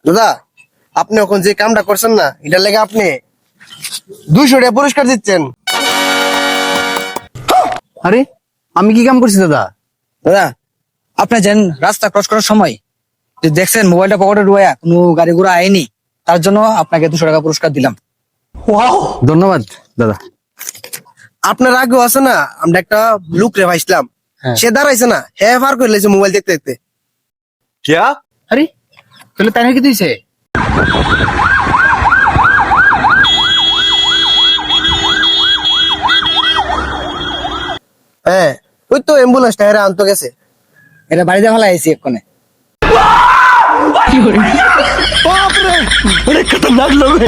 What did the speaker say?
দাদা, আপনি এখন যে কামটা করছেন না, এটার লেগে আপনি 200 টাকা পুরস্কার দিচ্ছেন। আরে আমি কি কাম করছি দাদা? দাদা, আপনি যেন রাস্তা ক্রস করার সময় যে দেখছেন মোবাইলটা পকেটে ঢুকায়া কোনো গাড়ি ঘোড়া আয়নি, তার জন্য আপনাকে 200 টাকা পুরস্কার দিলাম। ধন্যবাদ দাদা। আপনার আগেও আছে না, আমরা একটা লুক রে ভাইছিলাম, সে দাঁড়াইছে না, হ্যাঁ পার করে লেছে মোবাইল দেখতে দেখতে। আরে তাহলে তাই নাকি দিয়েছে? হ্যাঁ, ওই তো অ্যাম্বুলেন্সটা হেরা আনতে গেছে। এটা বাড়িতে ভালো আইসি এক্ষণে। বাপরে, অনেক খতরনাক লোক।